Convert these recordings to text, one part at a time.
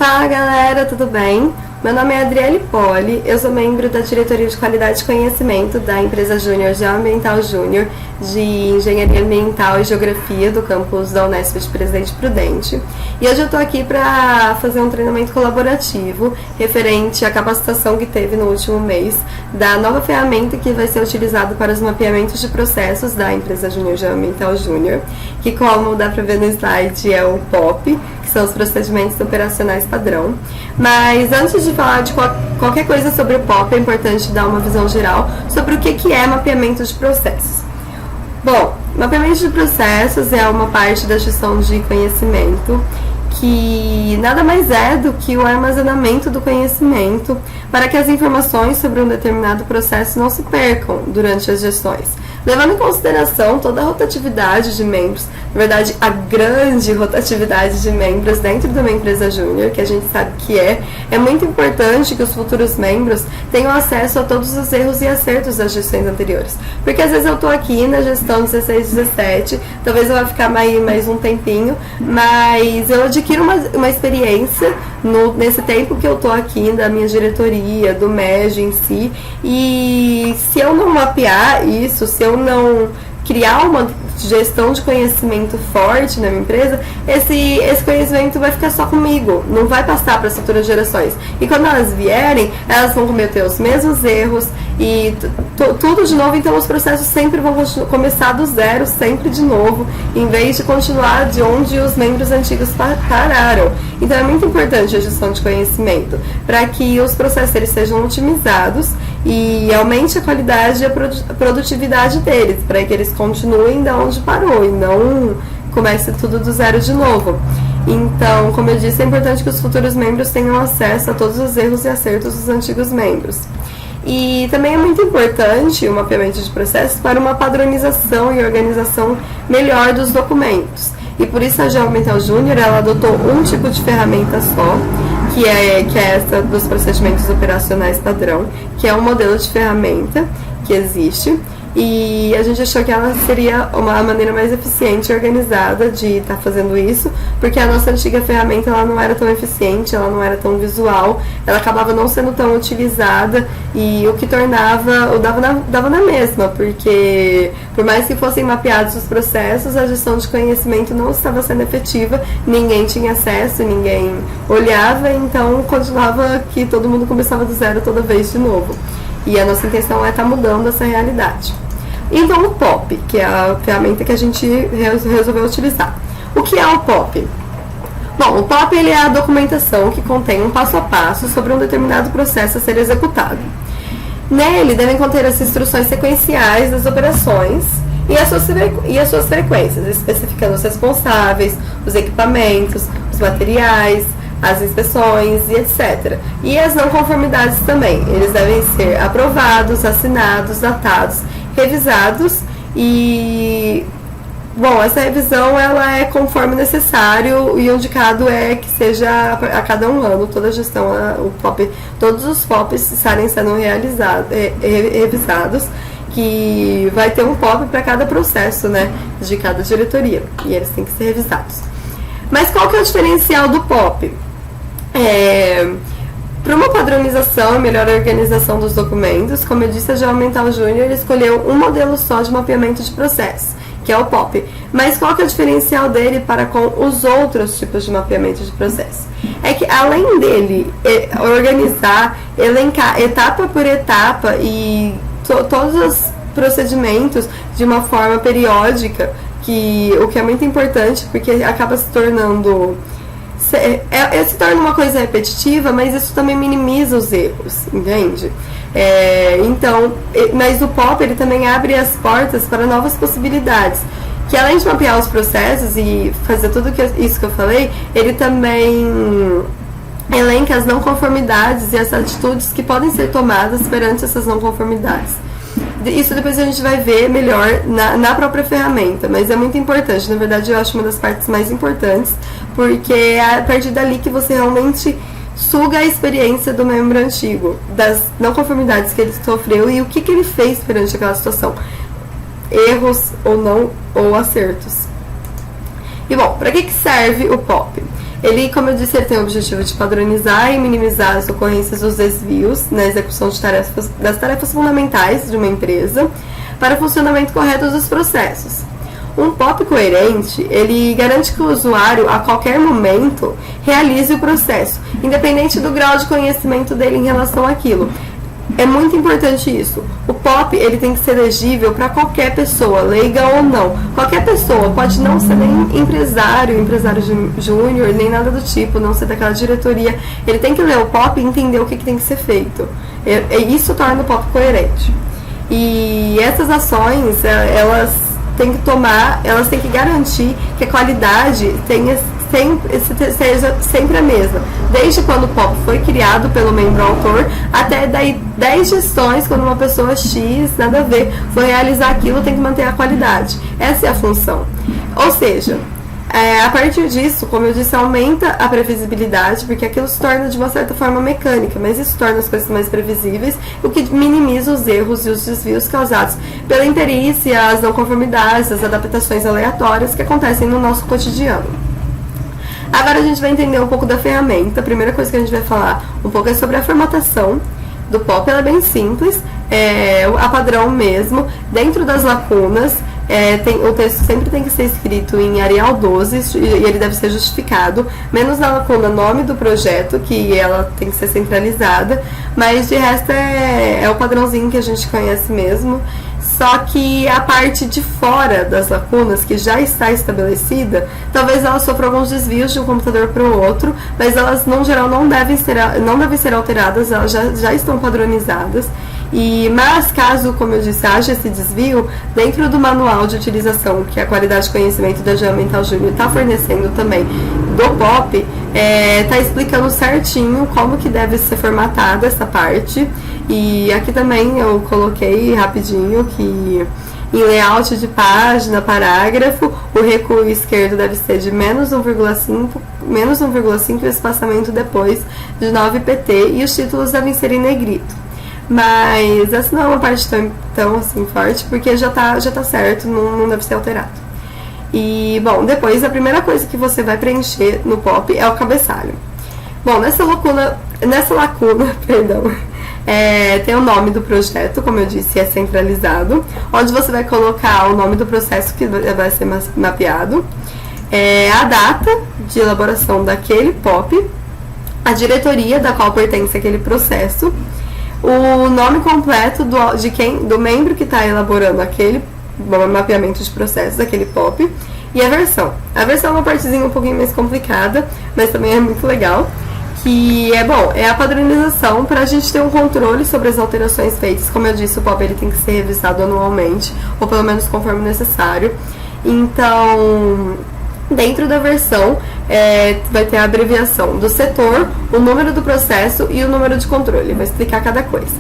Fala galera, tudo bem? Meu nome é Adriele Poli, eu sou membro da Diretoria de Qualidade e Conhecimento da empresa Júnior Geoambiental Júnior de Engenharia Ambiental e Geografia do campus da Unesp de Presidente Prudente. E hoje eu estou aqui para fazer um treinamento colaborativo referente à capacitação que teve no último mês da nova ferramenta que vai ser utilizada para os mapeamentos de processos da empresa Júnior Geoambiental Júnior, que, como dá para ver no slide, é o POP, que são os procedimentos operacionais padrão. Mas antes de falar de qualquer coisa sobre o POP, é importante dar uma visão geral sobre o que é mapeamento de processos. Bom, mapeamento de processos é uma parte da gestão de conhecimento que nada mais é do que o armazenamento do conhecimento para que as informações sobre um determinado processo não se percam durante as gestões, levando em consideração toda a rotatividade de membros, na verdade a grande rotatividade de membros dentro de uma empresa júnior, que a gente sabe que é muito importante que os futuros membros tenham acesso a todos os erros e acertos das gestões anteriores, porque às vezes eu estou aqui na gestão 16-17, talvez eu vá ficar mais um tempinho, mas eu adquiro uma experiência nesse tempo que eu estou aqui da minha diretoria, do MEG em si, e se eu não mapear isso, se eu não criar uma gestão de conhecimento forte na minha empresa, esse conhecimento vai ficar só comigo, não vai passar para as futuras gerações. E quando elas vierem, elas vão cometer os mesmos erros e tudo de novo, então os processos sempre vão começar do zero, sempre de novo, em vez de continuar de onde os membros antigos pararam. Então é muito importante a gestão de conhecimento, para que os processos eles sejam otimizados e aumente a qualidade e a produtividade deles, para que eles continuem da onde parou e não comece tudo do zero de novo. Então, como eu disse, é importante que os futuros membros tenham acesso a todos os erros e acertos dos antigos membros. E também é muito importante o mapeamento de processos para uma padronização e organização melhor dos documentos. E por isso a Geoambiental Júnior ela adotou um tipo de ferramenta só, que é essa dos procedimentos operacionais padrão, que é um modelo de ferramenta que existe. E a gente achou que ela seria uma maneira mais eficiente e organizada de estar fazendo isso, porque a nossa antiga ferramenta ela não era tão eficiente, ela não era tão visual, ela acabava não sendo tão utilizada e o que dava na mesma, porque por mais que fossem mapeados os processos, a gestão de conhecimento não estava sendo efetiva, ninguém tinha acesso, ninguém olhava, então continuava que todo mundo começava do zero toda vez de novo. E a nossa intenção é estar mudando essa realidade. Então o POP, que é a ferramenta que a gente resolveu utilizar. O que é o POP? Bom, o POP ele é a documentação que contém um passo a passo sobre um determinado processo a ser executado. Nele devem conter as instruções sequenciais das operações e as suas frequências, especificando os responsáveis, os equipamentos, os materiais, as inspeções e etc. E as não conformidades também. Eles devem ser aprovados, assinados, datados, revisados e... Bom, essa revisão ela é conforme necessário e o indicado é que seja a cada um ano, toda a gestão, todos os POPs estarem sendo revisados, que vai ter um POP para cada processo, né, de cada diretoria, e eles têm que ser revisados. Mas qual que é o diferencial do POP? Para uma padronização e melhor organização dos documentos, como eu disse, a Geoambiental Júnior escolheu um modelo só de mapeamento de processo, que é o POP. Mas qual que é o diferencial dele para com os outros tipos de mapeamento de processo? É que além dele organizar, elencar etapa por etapa e todos os procedimentos de uma forma periódica, o que é muito importante, porque acaba se tornando... se torna uma coisa repetitiva, mas isso também minimiza os erros, entende? Mas o POP ele também abre as portas para novas possibilidades, que além de mapear os processos e fazer tudo isso que eu falei, ele também elenca as não conformidades e as atitudes que podem ser tomadas perante essas não conformidades. Isso depois a gente vai ver melhor na própria ferramenta, mas é muito importante, na verdade eu acho uma das partes mais importantes, porque é a partir dali que você realmente suga a experiência do membro antigo, das não conformidades que ele sofreu e o que ele fez perante aquela situação, erros ou não, ou acertos. E bom, para que serve o POP? Ele, como eu disse, ele tem o objetivo de padronizar e minimizar as ocorrências dos desvios na execução de das tarefas fundamentais de uma empresa para o funcionamento correto dos processos. Um POP coerente, ele garante que o usuário, a qualquer momento, realize o processo, independente do grau de conhecimento dele em relação àquilo. É muito importante isso. O POP, ele tem que ser legível para qualquer pessoa, leiga ou não. Qualquer pessoa, pode não ser nem empresário júnior, nem nada do tipo, não ser daquela diretoria. Ele tem que ler o POP e entender o que tem que ser feito. Isso torna o POP coerente. E essas ações, elas têm que garantir que a qualidade seja sempre a mesma, desde quando o POP foi criado pelo membro autor até daí 10 gestões, quando uma pessoa X, nada a ver, for realizar aquilo, tem que manter a qualidade. Essa é a função. Ou seja, a partir disso, como eu disse, aumenta a previsibilidade, porque aquilo se torna de uma certa forma mecânica, mas isso torna as coisas mais previsíveis, o que minimiza os erros e os desvios causados pela imperícia, as não conformidades, as adaptações aleatórias que acontecem no nosso cotidiano. Agora a gente vai entender um pouco da ferramenta. A primeira coisa que a gente vai falar um pouco é sobre a formatação do POP. Ela é bem simples, a padrão mesmo. Dentro das lacunas, o texto sempre tem que ser escrito em Arial 12 e ele deve ser justificado, menos na lacuna nome do projeto, que ela tem que ser centralizada, mas de resto é o padrãozinho que a gente conhece mesmo. Só que a parte de fora das lacunas, que já está estabelecida, talvez elas sofram alguns desvios de um computador para o outro, mas elas, no geral, não devem ser alteradas, elas já estão padronizadas. Mas caso, como eu disse, haja esse desvio, dentro do manual de utilização que a Qualidade de Conhecimento da Engenharia Ambiental Júnior está fornecendo também do POP, está explicando certinho como que deve ser formatada essa parte. E aqui também eu coloquei rapidinho que em layout de página, parágrafo, o recuo esquerdo deve ser de menos 1,5 e o espaçamento depois de 9 pt e os títulos devem ser em negrito. Mas essa não é uma parte tão assim forte, porque já tá certo, não deve ser alterado. E, bom, depois a primeira coisa que você vai preencher no POP é o cabeçalho. Bom, nessa lacuna, perdão, tem o nome do projeto, como eu disse, é centralizado, onde você vai colocar o nome do processo que vai ser mapeado, a data de elaboração daquele POP, a diretoria da qual pertence aquele processo, o nome completo do membro que está elaborando aquele mapeamento de processos, daquele POP, e a versão. A versão é uma partezinha um pouquinho mais complicada, mas também é muito legal, que é a padronização para a gente ter um controle sobre as alterações feitas. Como eu disse, o POP ele tem que ser revisado anualmente, ou pelo menos conforme necessário. Então, dentro da versão, vai ter a abreviação do setor, o número do processo e o número de controle. Vai explicar cada coisa.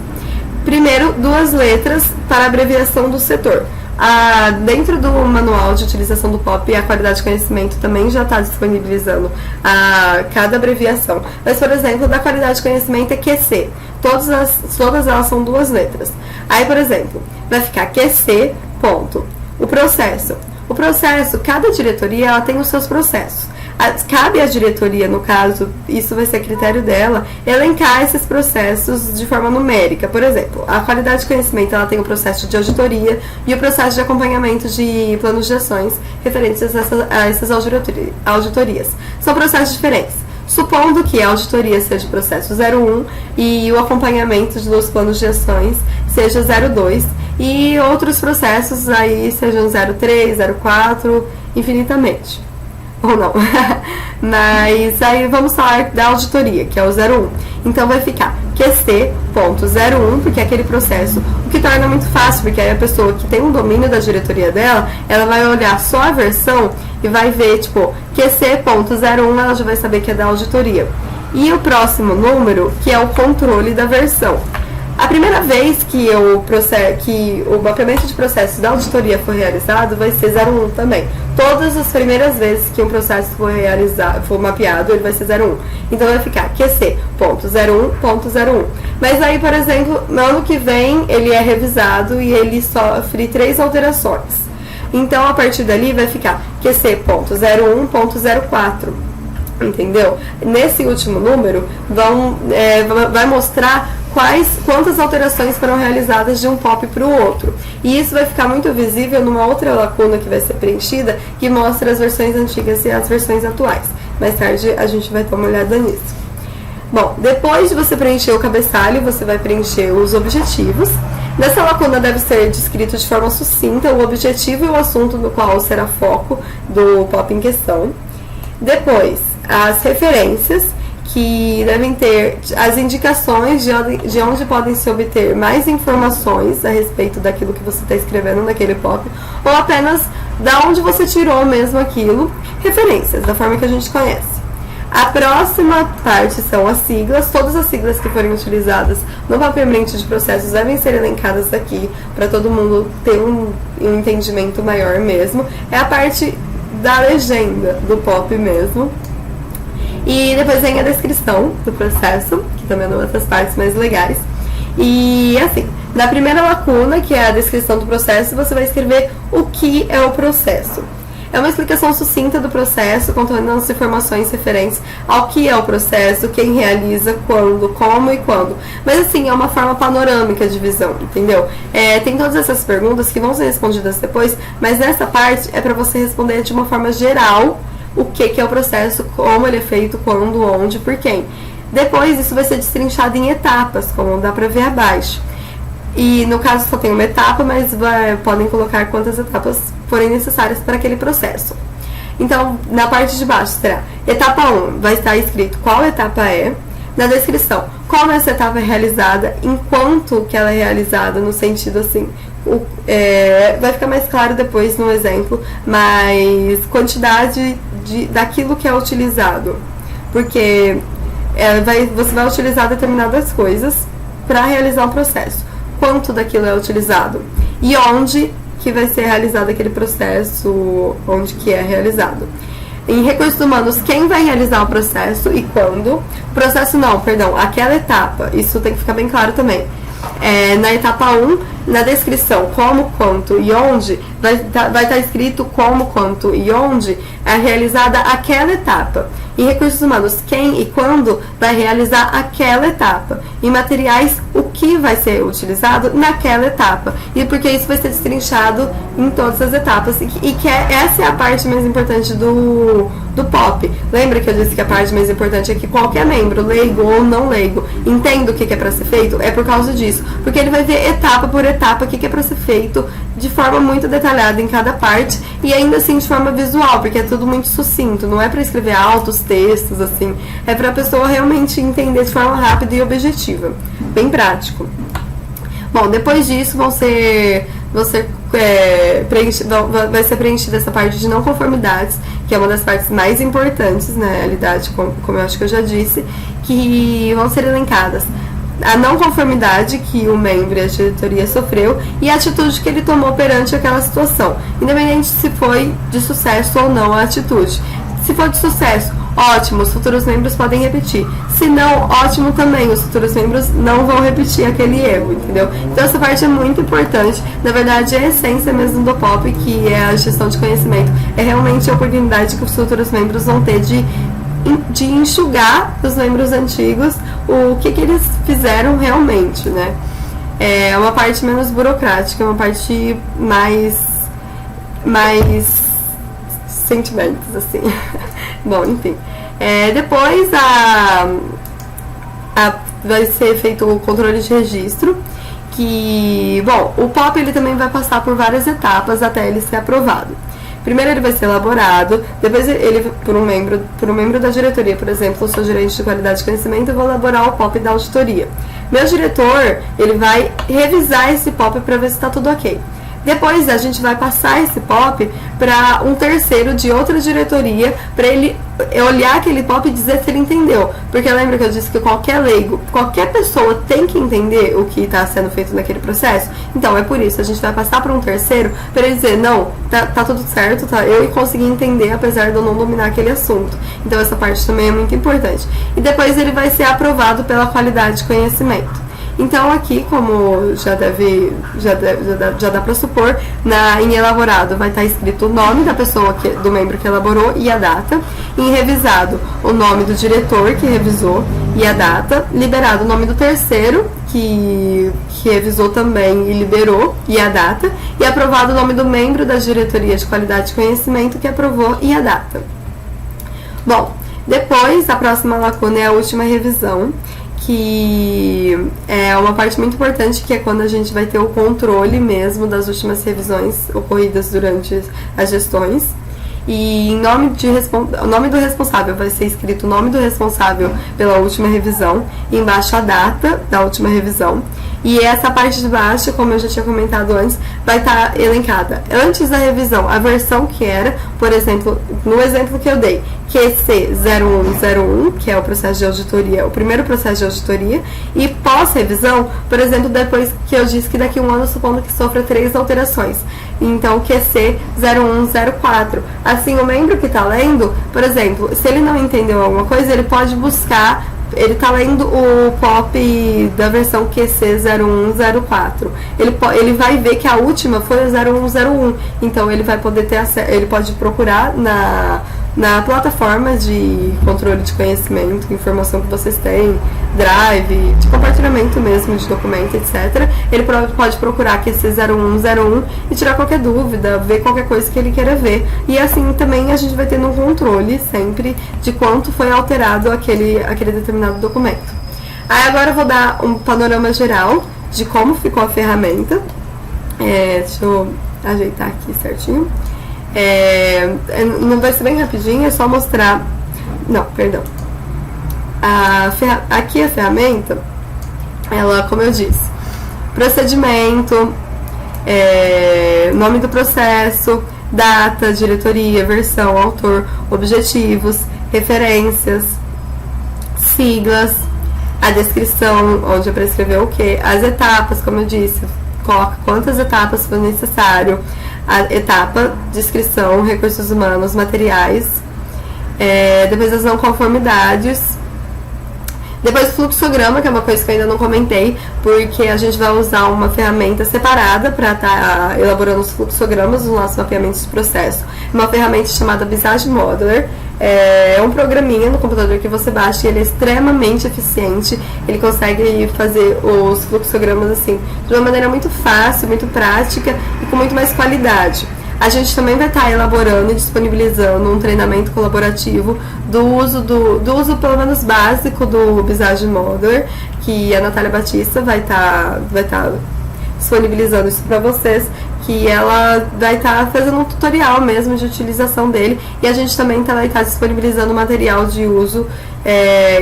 Primeiro, 2 letras para a abreviação do setor. Dentro do manual de utilização do POP, a Qualidade de Conhecimento também já está disponibilizando cada abreviação. Mas, por exemplo, da Qualidade de Conhecimento é QC. Todas elas são 2 letras. Aí, por exemplo, vai ficar QC, ponto. O processo, cada diretoria ela tem os seus processos. Cabe à diretoria, no caso, isso vai ser critério dela, elencar esses processos de forma numérica. Por exemplo, a Qualidade de Conhecimento ela tem o processo de auditoria e o processo de acompanhamento de planos de ações referentes a essas auditorias. São processos diferentes. Supondo que a auditoria seja o processo 01 e o acompanhamento dos planos de ações seja 02 e outros processos aí sejam 03, 04, infinitamente. Ou não. Mas aí vamos falar da auditoria, que é o 01. Então vai ficar QC.01, porque é aquele processo, o que torna muito fácil, porque aí a pessoa que tem um domínio da diretoria dela, ela vai olhar só a versão e vai ver, tipo, QC.01, ela já vai saber que é da auditoria. E o próximo número, que é o controle da versão. A primeira vez que o mapeamento de processos da auditoria for realizado vai ser 01 também. Todas as primeiras vezes que um processo for mapeado, ele vai ser 01. Então vai ficar QC.01.01. Mas aí, por exemplo, no ano que vem ele é revisado e ele sofre 3 alterações. Então, a partir dali vai ficar QC.01.04. entendeu? Nesse último número vai mostrar quantas alterações foram realizadas de um POP para o outro. E isso vai ficar muito visível numa outra lacuna que vai ser preenchida, que mostra as versões antigas e as versões atuais. Mais tarde a gente vai dar uma olhada nisso. Bom, depois de você preencher o cabeçalho, você vai preencher os objetivos. Nessa lacuna deve ser descrito de forma sucinta o objetivo e o assunto no qual será foco do POP em questão. Depois, as referências, que devem ter as indicações de onde podem se obter mais informações a respeito daquilo que você está escrevendo naquele POP, ou apenas da onde você tirou mesmo aquilo, referências, da forma que a gente conhece. A próxima parte são as siglas. Todas as siglas que forem utilizadas no mapeamento de processos devem ser elencadas aqui, para todo mundo ter um entendimento maior mesmo. É a parte da legenda do POP mesmo. E depois vem a descrição do processo, que também é uma das partes mais legais. E assim, na primeira lacuna, que é a descrição do processo, você vai escrever o que é o processo. É uma explicação sucinta do processo, contendo as informações referentes ao que é o processo, quem realiza, quando, como e quando. Mas assim, é uma forma panorâmica de visão, entendeu? Tem todas essas perguntas que vão ser respondidas depois, mas nessa parte é para você responder de uma forma geral o que é o processo, como ele é feito, quando, onde, por quem. Depois isso vai ser destrinchado em etapas, como dá para ver abaixo. E no caso só tem uma etapa, mas podem colocar quantas etapas forem necessárias para aquele processo. Então, na parte de baixo será etapa 1, vai estar escrito qual etapa é. Na descrição, como essa etapa é realizada, enquanto que ela é realizada, no sentido assim, vai ficar mais claro depois no exemplo, mas quantidade daquilo que é utilizado, porque você vai utilizar determinadas coisas para realizar um processo, quanto daquilo é utilizado e onde que vai ser realizado aquele processo, onde que é realizado. Em recursos humanos, quem vai realizar o processo e quando. Processo não, perdão, aquela etapa, isso tem que ficar bem claro também. Na etapa 1, na descrição, como, quanto e onde, vai estar escrito como, quanto e onde é realizada aquela etapa. Em recursos humanos, quem e quando vai realizar aquela etapa. Em materiais, o que vai ser utilizado naquela etapa. E porque isso vai ser destrinchado em todas as etapas. Essa é a parte mais importante do POP. Lembra que eu disse que a parte mais importante é que qualquer membro, leigo ou não leigo, entenda o que é para ser feito? É por causa disso. Porque ele vai ver etapa por etapa o que é para ser feito de forma muito detalhada em cada parte e ainda assim de forma visual, porque é tudo muito sucinto, não é para escrever altos textos assim, é para a pessoa realmente entender de forma rápida e objetiva, bem prático. Bom, depois disso vai ser preenchida essa parte de não conformidades, que é uma das partes mais importantes na realidade, como eu acho que eu já disse, que vão ser elencadas a não conformidade que o membro e a diretoria sofreu e a atitude que ele tomou perante aquela situação, independente se foi de sucesso ou não a atitude. Se for de sucesso, ótimo, os futuros membros podem repetir. Se não, ótimo também, os futuros membros não vão repetir aquele erro, entendeu? Então essa parte é muito importante. Na verdade, é a essência mesmo do POP, que é a gestão de conhecimento. É realmente a oportunidade que os futuros membros vão ter de enxugar dos membros antigos o que eles fizeram realmente, né? É uma parte menos burocrática, é uma parte mais sentimentos, assim. Bom, enfim. Depois vai ser feito o controle de registro, que, bom, o POP ele também vai passar por várias etapas até ele ser aprovado. Primeiro ele vai ser elaborado, depois ele, por um membro da diretoria, por exemplo, eu sou gerente de qualidade de conhecimento, eu vou elaborar o POP da auditoria. Meu diretor, ele vai revisar esse POP para ver se está tudo ok. Depois a gente vai passar esse POP para um terceiro de outra diretoria, para ele olhar aquele POP e dizer se ele entendeu. Porque lembra que eu disse que qualquer leigo, qualquer pessoa tem que entender o que está sendo feito naquele processo? Então é por isso, a gente vai passar para um terceiro para ele dizer, não, tá tudo certo, tá? Eu consegui entender apesar de eu não dominar aquele assunto. Então essa parte também é muito importante. E depois ele vai ser aprovado pela qualidade de conhecimento. Então aqui, como já dá para supor, em elaborado vai estar escrito o nome da pessoa, do membro que elaborou e a data. Em revisado, o nome do diretor que revisou e a data. Liberado, o nome do terceiro que revisou também e liberou e a data. E aprovado, o nome do membro da diretoria de qualidade e conhecimento que aprovou e a data. Bom, depois a próxima lacuna é a última revisão, que é uma parte muito importante, que é quando a gente vai ter o controle mesmo das últimas revisões ocorridas durante as gestões. E o nome do responsável vai ser escrito o nome do responsável pela última revisão, e embaixo a data da última revisão. E essa parte de baixo, como eu já tinha comentado antes, vai estar elencada antes da revisão a versão que era, por exemplo, no exemplo que eu dei, QC0101, que é o processo de auditoria, o primeiro processo de auditoria, e pós-revisão, por exemplo, depois que eu disse que daqui a um ano, supondo que sofra 3 alterações. Então, QC0104. Assim, o membro que está lendo, por exemplo, se ele não entendeu alguma coisa, ele pode buscar. Ele está lendo o POP da versão QC0104. Ele vai ver que a última foi o 0101. Então ele vai poder ter acesso, ele pode procurar na plataforma de controle de conhecimento, informação que vocês têm, Drive, de compartilhamento mesmo de documento, etc. Ele pode procurar QC0101 e tirar qualquer dúvida, ver qualquer coisa que ele queira ver. E assim também a gente vai tendo um controle sempre de quanto foi alterado aquele determinado documento. Aí agora eu vou dar um panorama geral de como ficou a ferramenta. Deixa eu ajeitar aqui certinho. Não vai ser bem rapidinho, é só mostrar. Não, perdão. Aqui a ferramenta, ela, como eu disse, procedimento, nome do processo, data, diretoria, versão, autor, objetivos, referências, siglas, a descrição, onde é para escrever o que, as etapas, como eu disse, coloca quantas etapas for necessário, a etapa, descrição, recursos humanos, materiais, depois as não conformidades, depois o fluxograma, que é uma coisa que eu ainda não comentei, porque a gente vai usar uma ferramenta separada para estar elaborando os fluxogramas dos nossos mapeamentos de processo. Uma ferramenta chamada Visage Modeler. É um programinha no computador que você baixa e ele é extremamente eficiente. Ele consegue fazer os fluxogramas assim de uma maneira muito fácil, muito prática e com muito mais qualidade. A gente também vai estar elaborando e disponibilizando um treinamento colaborativo do uso pelo menos básico do Visage Modeler, que a Natália Batista vai estar disponibilizando isso para vocês, que ela vai estar fazendo um tutorial mesmo de utilização dele, e a gente também vai estar disponibilizando material de uso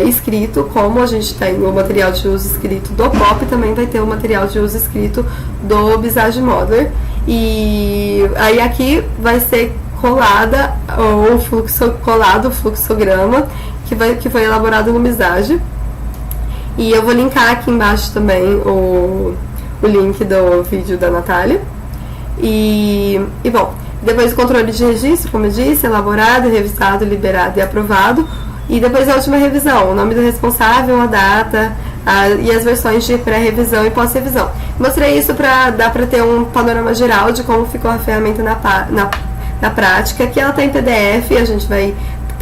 escrito, como a gente tem o material de uso escrito do POP, também vai ter o material de uso escrito do Visage Modeler. E aí aqui vai ser colado o fluxograma que foi elaborado no Visage. E eu vou linkar aqui embaixo também o link do vídeo da Natália. E bom, depois o controle de registro, como eu disse, elaborado, revisado, liberado e aprovado. E depois a última revisão, o nome do responsável, a data e as versões de pré-revisão e pós-revisão. Mostrei isso para dar para ter um panorama geral de como ficou a ferramenta na prática. Aqui ela está em PDF, a gente vai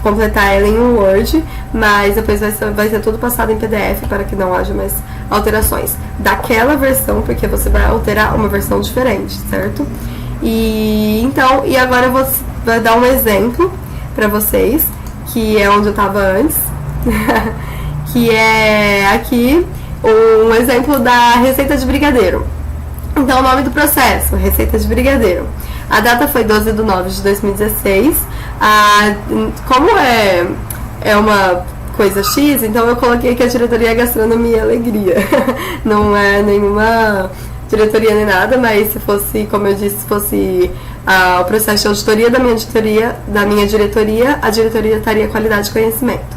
completar ela em um Word, mas depois vai ser tudo passado em PDF para que não haja mais alterações daquela versão, porque você vai alterar uma versão diferente, certo? E agora eu vou dar um exemplo para vocês, que é onde eu estava antes, que é aqui um exemplo da receita de brigadeiro. Então, o nome do processo, receita de brigadeiro. A data foi 12/9/2016. Como é uma coisa X, então eu coloquei que a diretoria é Gastronomia e Alegria. Não é nenhuma diretoria nem nada, mas se fosse, como eu disse, se fosse o processo de auditoria da minha diretoria, a diretoria estaria Qualidade e Conhecimento.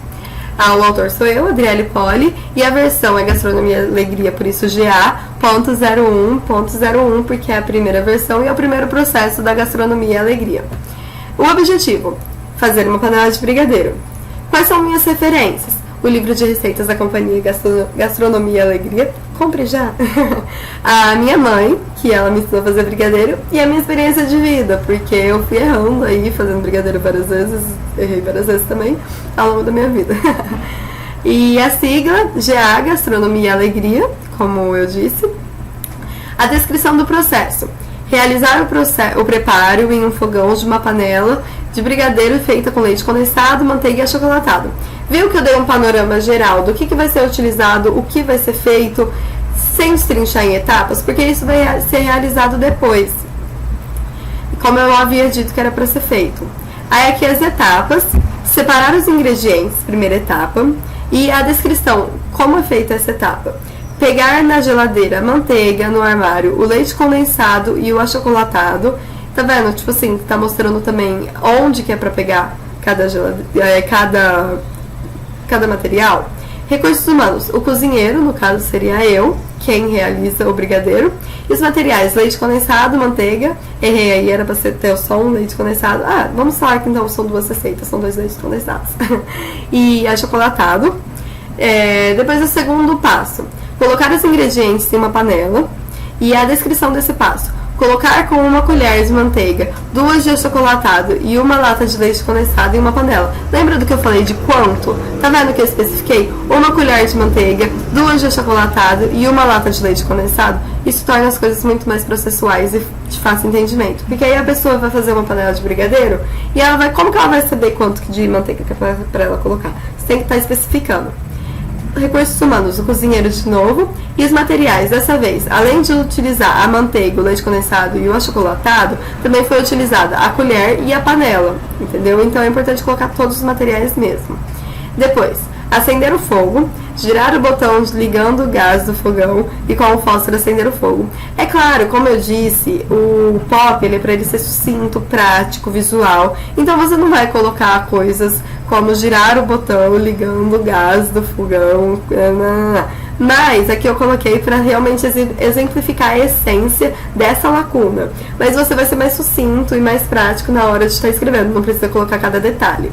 O autor sou eu, Adriele Poli, e a versão é Gastronomia e Alegria, por isso GA.01.01, porque é a primeira versão e é o primeiro processo da Gastronomia e Alegria. O objetivo: fazer uma panela de brigadeiro. Quais são minhas referências? O livro de receitas da companhia Gastronomia e Alegria, compre já. A minha mãe, que ela me ensinou a fazer brigadeiro, e a minha experiência de vida, porque eu fui errando aí, fazendo brigadeiro várias vezes, errei várias vezes também, ao longo da minha vida. E a sigla, GA, Gastronomia e Alegria, como eu disse. A descrição do processo. Realizar o preparo em um fogão de uma panela de brigadeiro feita com leite condensado, manteiga e achocolatado. Viu que eu dei um panorama geral do que vai ser utilizado, o que vai ser feito, sem destrinchar em etapas, porque isso vai ser realizado depois, como eu havia dito que era para ser feito. Aí aqui as etapas, separar os ingredientes, primeira etapa, e a descrição, como é feita essa etapa. Pegar na geladeira a manteiga, no armário o leite condensado e o achocolatado. Tá vendo? Tipo assim, tá mostrando também onde que é pra pegar cada material. Recursos humanos. O cozinheiro, no caso seria eu, quem realiza o brigadeiro. E os materiais, leite condensado, manteiga. Errei aí, era pra ter só um leite condensado. Ah, vamos falar que então são duas receitas, são 2 leites condensados. E achocolatado. Depois o segundo passo. Colocar os ingredientes em uma panela e a descrição desse passo. Colocar com 1 colher de manteiga, 2 de achocolatado e 1 lata de leite condensado em uma panela. Lembra do que eu falei de quanto? Tá vendo que eu especifiquei? 1 colher de manteiga, 2 de achocolatado e 1 lata de leite condensado. Isso torna as coisas muito mais processuais e de fácil entendimento. Porque aí a pessoa vai fazer uma panela de brigadeiro e ela vai, como que ela vai saber quanto de manteiga que é pra ela colocar? Você tem que estar especificando. Recursos humanos, o cozinheiro de novo, e os materiais, dessa vez, além de utilizar a manteiga, o leite condensado e o achocolatado, também foi utilizada a colher e a panela, entendeu? Então é importante colocar todos os materiais mesmo. Depois, acender o fogo, girar o botão ligando o gás do fogão e com o fósforo acender o fogo. É claro, como eu disse, o pop ele é para ele ser sucinto, prático, visual, então você não vai colocar coisas como girar o botão ligando o gás do fogão, mas aqui eu coloquei para realmente exemplificar a essência dessa lacuna. Mas você vai ser mais sucinto e mais prático na hora de estar escrevendo, não precisa colocar cada detalhe.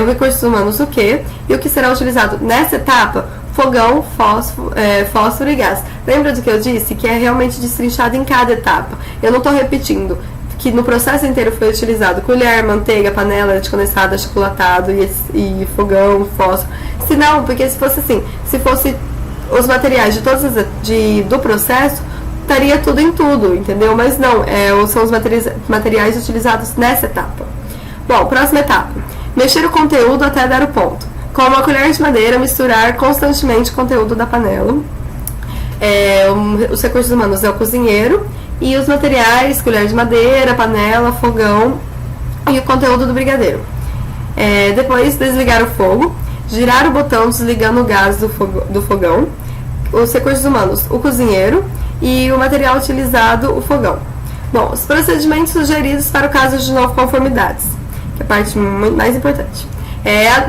O recursos humanos o que? E o que será utilizado nessa etapa? Fogão, fósforo e gás. Lembra do que eu disse? Que é realmente destrinchado em cada etapa. Eu não estou repetindo que no processo inteiro foi utilizado colher, manteiga, panela, leite condensado, achocolatado e fogão, fósforo. Se não, porque se fosse assim, se fosse os materiais de todas do processo, estaria tudo em tudo, entendeu? Mas não, são os materiais utilizados nessa etapa. Bom, próxima etapa. Mexer o conteúdo até dar o ponto. Com uma colher de madeira, misturar constantemente o conteúdo da panela. Os recursos humanos é o cozinheiro. E os materiais, colher de madeira, panela, fogão e o conteúdo do brigadeiro. Depois, desligar o fogo. Girar o botão desligando o gás do fogão. Os recursos humanos, o cozinheiro. E o material utilizado, o fogão. Bom, os procedimentos sugeridos para o caso de não conformidades, que é a parte mais importante.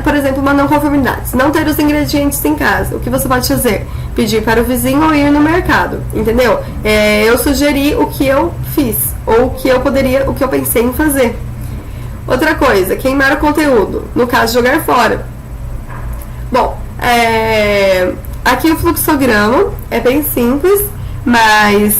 Por exemplo, uma não conformidade. Não ter os ingredientes em casa. O que você pode fazer? Pedir para o vizinho ou ir no mercado, entendeu? Eu sugeri o que eu fiz, ou o que eu pensei em fazer. Outra coisa, queimar o conteúdo. No caso, jogar fora. Bom, aqui o fluxograma é bem simples, mas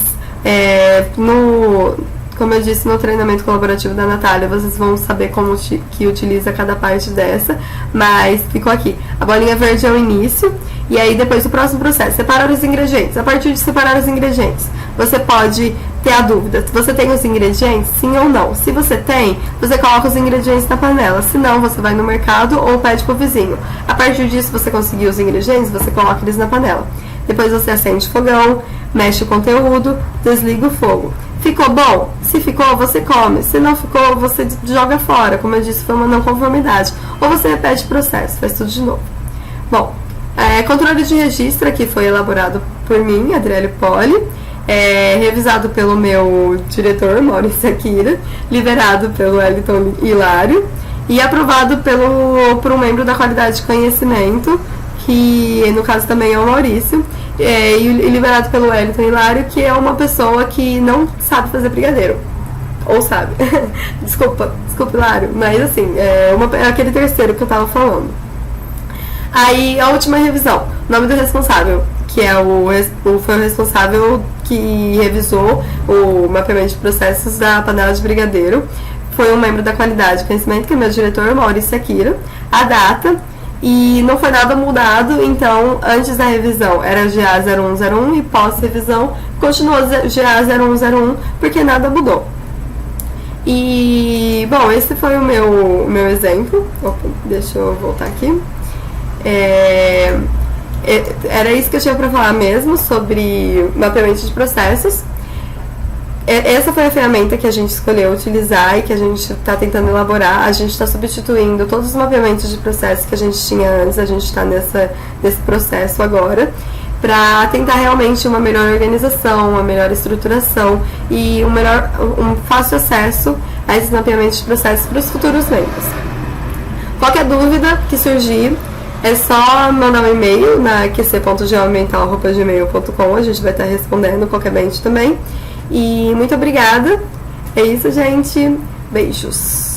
como eu disse no treinamento colaborativo da Natália, vocês vão saber como que utiliza cada parte dessa, mas ficou aqui. A bolinha verde é o início, e aí depois o próximo processo, separar os ingredientes. A partir de separar os ingredientes, você pode ter a dúvida, se você tem os ingredientes, sim ou não. Se você tem, você coloca os ingredientes na panela, se não, você vai no mercado ou pede pro vizinho. A partir disso, você conseguir os ingredientes, você coloca eles na panela. Depois você acende o fogão, mexe o conteúdo, desliga o fogo. Ficou bom? Se ficou, você come. Se não ficou, você joga fora. Como eu disse, foi uma não conformidade. Ou você repete o processo, faz tudo de novo. Bom, controle de registro aqui foi elaborado por mim, Adriele Poli, revisado pelo meu diretor, Maurício Akira, liberado pelo Elton Hilário e aprovado por um membro da qualidade de conhecimento, que no caso também é o Maurício, e liberado pelo Elton Hilário, que é uma pessoa que não sabe fazer brigadeiro. Ou sabe. Desculpa, Hilário, mas assim, é aquele terceiro que eu tava falando. Aí, a última revisão. Nome do responsável, que é foi o responsável que revisou o mapeamento de processos da panela de brigadeiro. Foi um membro da qualidade e conhecimento, que é meu diretor, Maurício Akira. A data, e não foi nada mudado, então antes da revisão era GA 0101 e pós-revisão continuou GA 0101, porque nada mudou. E, bom, esse foi o meu exemplo. Opa, deixa eu voltar aqui. Era isso que eu tinha para falar mesmo, sobre mapeamento de processos. Essa foi a ferramenta que a gente escolheu utilizar e que a gente está tentando elaborar. A gente está substituindo todos os mapeamentos de processos que a gente tinha antes, a gente está nesse processo agora, para tentar realmente uma melhor organização, uma melhor estruturação e um fácil acesso a esses mapeamentos de processos para os futuros membros. Qualquer dúvida que surgir, é só mandar um e-mail na qc.geoambiental@gmail.com, a gente vai estar respondendo qualquer mente também. E muito obrigada. É isso, gente. Beijos.